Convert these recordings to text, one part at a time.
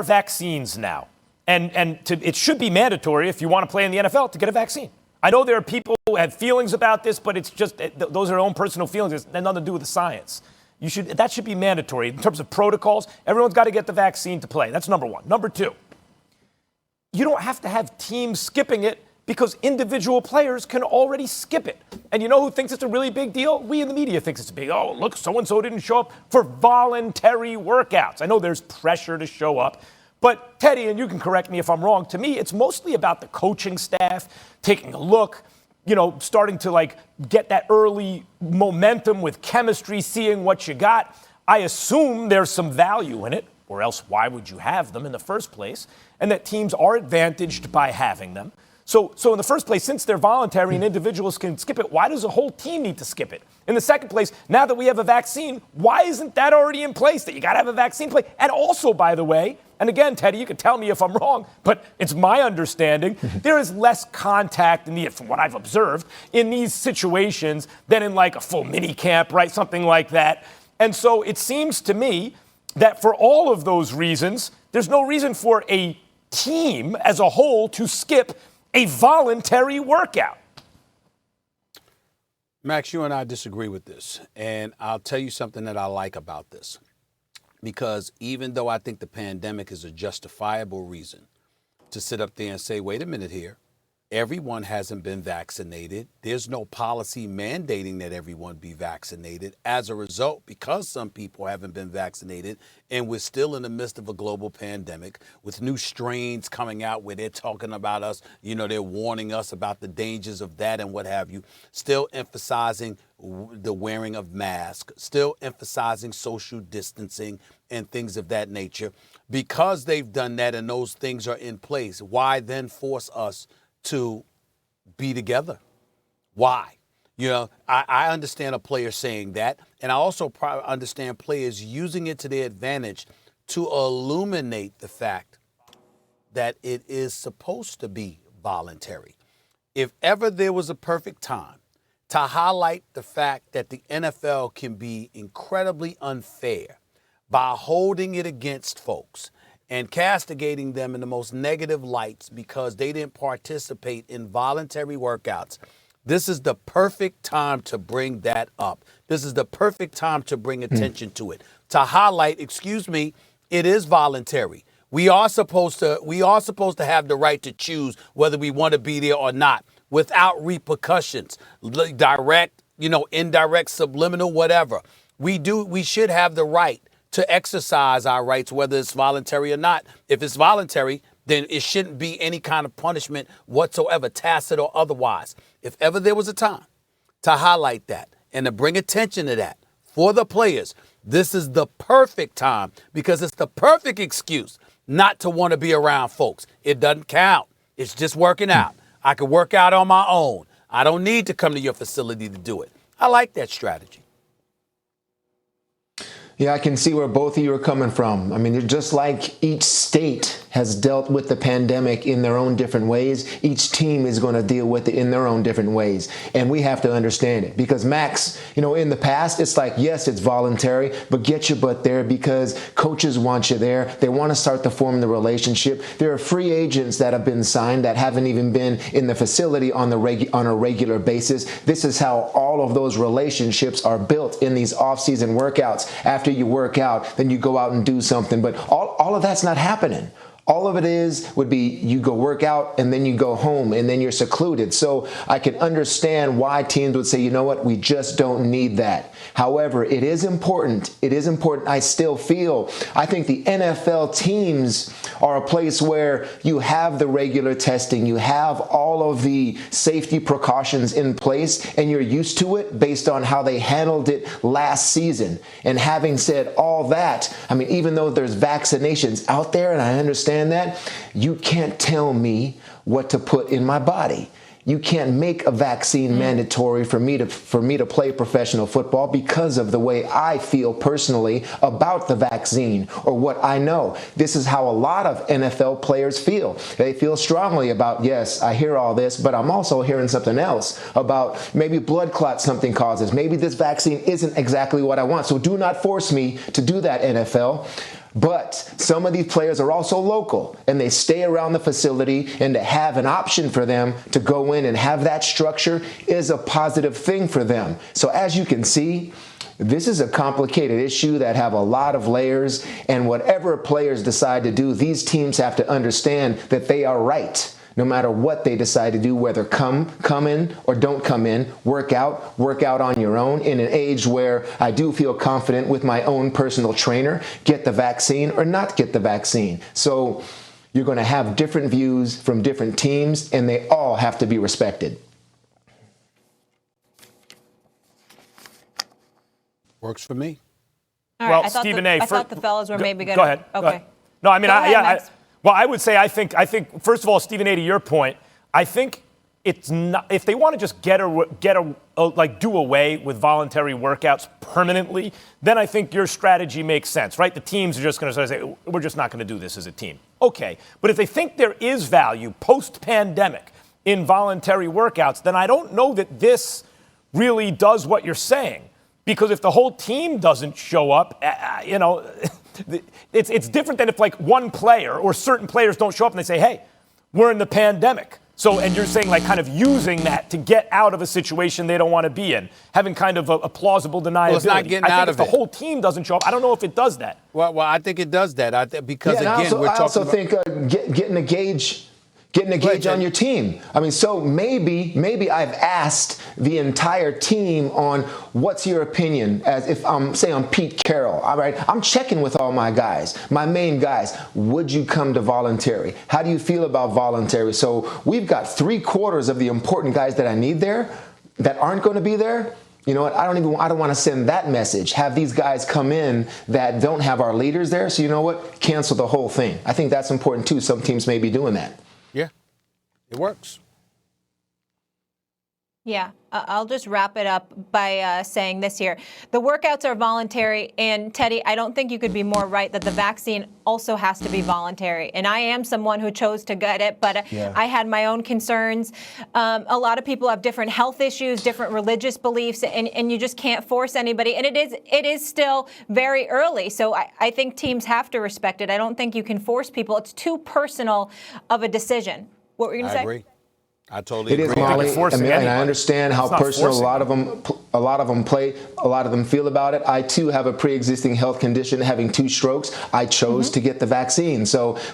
vaccines now. It should be mandatory if you want to play in the NFL to get a vaccine. I know there are people who have feelings about this, but it's just those are their own personal feelings. It has nothing to do with the science. That should be mandatory. In terms of protocols, everyone's got to get the vaccine to play. That's number one. Number two, you don't have to have teams skipping it because individual players can already skip it. And you know who thinks it's a really big deal? We in the media thinks it's a big, oh, look, so-and-so didn't show up for voluntary workouts. I know there's pressure to show up. But, Teddy, and you can correct me if I'm wrong, to me, it's mostly about the coaching staff taking a look, starting to, get that early momentum with chemistry, seeing what you got. I assume there's some value in it, or else why would you have them in the first place? And that teams are advantaged by having them. So in the first place, since they're voluntary and individuals can skip it, why does a whole team need to skip it? In the second place, now that we have a vaccine, why isn't that already in place, that you got to have a vaccine play? And also, by the way, and again, Teddy, you can tell me if I'm wrong, but it's my understanding, there is less contact, from what I've observed, in these situations than in a full mini camp, right? Something like that. And so it seems to me that for all of those reasons, there's no reason for a team as a whole to skip a voluntary workout. Max, you and I disagree with this. And I'll tell you something that I like about this. Because even though I think the pandemic is a justifiable reason to sit up there and say, wait a minute here, everyone hasn't been vaccinated. There's no policy mandating that everyone be vaccinated. As a result, because some people haven't been vaccinated and we're still in the midst of a global pandemic with new strains coming out where they're talking about us, they're warning us about the dangers of that and what have you, still emphasizing the wearing of masks, still emphasizing social distancing and things of that nature. Because they've done that and those things are in place, why then force us to be together? Why? I understand a player saying that, and I also understand players using it to their advantage to illuminate the fact that it is supposed to be voluntary. If ever there was a perfect time to highlight the fact that the NFL can be incredibly unfair by holding it against folks and castigating them in the most negative lights because they didn't participate in voluntary workouts, this is the perfect time to bring that up. This is the perfect time to bring attention to it, to highlight, it is voluntary. We are supposed to have the right to choose whether we want to be there or not without repercussions, direct, indirect, subliminal, whatever. We should have the right to exercise our rights, whether it's voluntary or not. If it's voluntary, then it shouldn't be any kind of punishment whatsoever, tacit or otherwise. If ever there was a time to highlight that and to bring attention to that for the players, this is the perfect time because it's the perfect excuse not to want to be around folks. It doesn't count. It's just working out. I can work out on my own. I don't need to come to your facility to do it. I like that strategy. Yeah, I can see where both of you are coming from. I mean, just like each state has dealt with the pandemic in their own different ways, each team is going to deal with it in their own different ways. And we have to understand it because, Max, in the past, it's like, yes, it's voluntary, but get your butt there because coaches want you there. They want to start to form the relationship. There are free agents that have been signed that haven't even been in the facility on a regular basis. This is how all of those relationships are built in these off-season workouts. After you work out, then you go out and do something. But all of that's not happening. All of it would be you go work out and then you go home and then you're secluded. So I can understand why teams would say, you know what, we just don't need that. However, it is important. It is important. I think the NFL teams are a place where you have the regular testing, you have all of the safety precautions in place, and you're used to it based on how they handled it last season. And having said all that, I mean, even though there's vaccinations out there, and I understand that, you can't tell me what to put in my body. You can't make a vaccine mandatory for me to play professional football because of the way I feel personally about the vaccine or what I know. This is how a lot of NFL players feel. They feel strongly about, yes, I hear all this, but I'm also hearing something else about maybe blood clot something causes. Maybe this vaccine isn't exactly what I want. So do not force me to do that, NFL. But some of these players are also local and they stay around the facility, and to have an option for them to go in and have that structure is a positive thing for them. So as you can see, this is a complicated issue that have a lot of layers, and whatever players decide to do, these teams have to understand that they are right. No matter what they decide to do, whether come in or don't come in, work out on your own in an age where I do feel confident with my own personal trainer, get the vaccine or not get the vaccine. So you're going to have different views from different teams, and they all have to be respected. Works for me. All right, Well, Stephen A. I thought the fellas were maybe going to. Go ahead. Okay. Go ahead. No, I mean, Go ahead, Max. well, I would say I think first of all, Stephen A. to your point, I think it's not, if they want to just do away with voluntary workouts permanently, then I think your strategy makes sense, right? The teams are just going to sort of say, we're just not going to do this as a team. Okay, but if they think there is value post-pandemic in voluntary workouts, then I don't know that this really does what you're saying. Because if the whole team doesn't show up, it's different than if like one player or certain players don't show up and they say, hey, we're in the pandemic. So, and you're saying like kind of using that to get out of a situation they don't want to be in, having kind of a plausible deniability. Well, it's not getting out of it. If the whole team doesn't show up, I don't know if it does that. Well, I think it does that. Because Yeah, again, I also think getting a gauge on your team. I mean, so maybe I've asked the entire team on what's your opinion, as if I'm Pete Carroll. All right, I'm checking with all my guys, my main guys. Would you come to voluntary? How do you feel about voluntary? So we've got 3/4 of the important guys that I need there that aren't going to be there. You know what? I don't want to send that message. Have these guys come in that don't have our leaders there. So you know what? Cancel the whole thing. I think that's important too. Some teams may be doing that. Yeah, it works. Yeah, I'll just wrap it up by saying this here. The workouts are voluntary, and Teddy, I don't think you could be more right that the vaccine also has to be voluntary. And I am someone who chose to get it, but I had my own concerns. A lot of people have different health issues, different religious beliefs, and you just can't force anybody. And it is still very early, so I think teams have to respect it. I don't think you can force people. It's too personal of a decision. What were you going to say? I agree. I totally agree. It is, Molly. And I understand how personal a lot of them feel about it. I too have a pre-existing health condition, having 2 strokes. I chose to get the vaccine.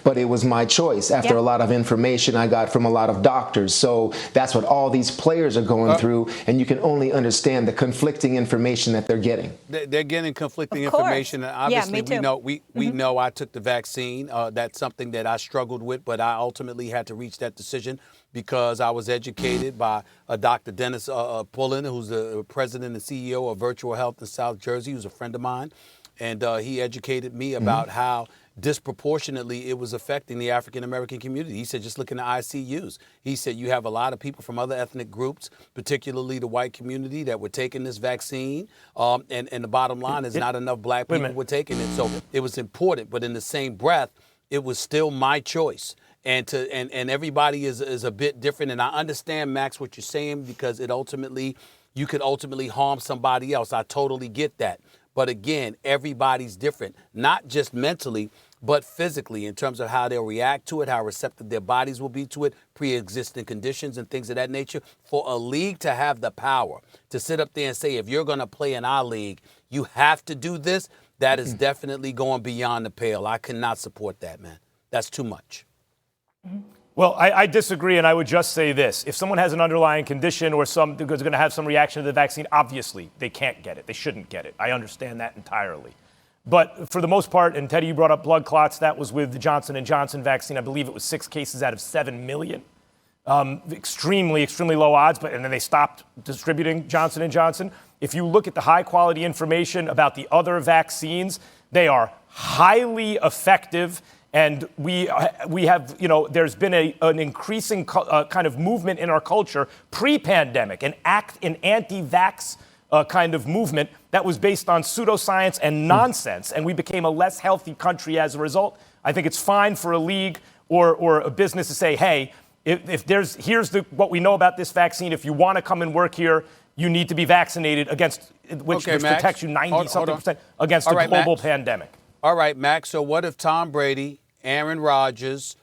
But it was my choice after a lot of information I got from a lot of doctors. So that's what all these players are going through, and you can only understand the conflicting information that they're getting. They're getting conflicting information, and obviously we know I took the vaccine. That's something that I struggled with, but I ultimately had to reach that decision because I was educated by Dr. Dennis Pullen, who's the president and CEO of Virtual Health in South Jersey, who's a friend of mine. And he educated me about how disproportionately it was affecting the African-American community. He said, just look in the ICUs. He said, you have a lot of people from other ethnic groups, particularly the white community, that were taking this vaccine. And the bottom line is not enough black people were taking it. So it was important. But in the same breath, it was still my choice. And everybody is a bit different. And I understand, Max, what you're saying, because you could ultimately harm somebody else. I totally get that. But again, everybody's different, not just mentally, but physically, in terms of how they'll react to it, how receptive their bodies will be to it, pre-existing conditions and things of that nature. For a league to have the power to sit up there and say, if you're going to play in our league, you have to do this, that is definitely going beyond the pale. I cannot support that, man. That's too much. Well, I disagree, and I would just say this. If someone has an underlying condition or is going to have some reaction to the vaccine, obviously they can't get it. They shouldn't get it. I understand that entirely. But for the most part, and Teddy, you brought up blood clots, that was with the Johnson & Johnson vaccine. I believe it was 6 cases out of 7 million. Extremely, extremely low odds, and then they stopped distributing Johnson & Johnson. If you look at the high-quality information about the other vaccines, they are highly effective. And we have, there's been an increasing kind of movement in our culture pre-pandemic, an anti-vax kind of movement that was based on pseudoscience and nonsense. And we became a less healthy country as a result. I think it's fine for a league or a business to say, hey, here's what we know about this vaccine. If you want to come and work here, you need to be vaccinated against which protects you 90-something% against a global pandemic. All right, Max. So what if Tom Brady, Aaron Rodgers,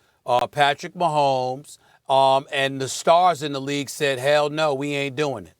Patrick Mahomes, and the stars in the league said, hell no, we ain't doing it?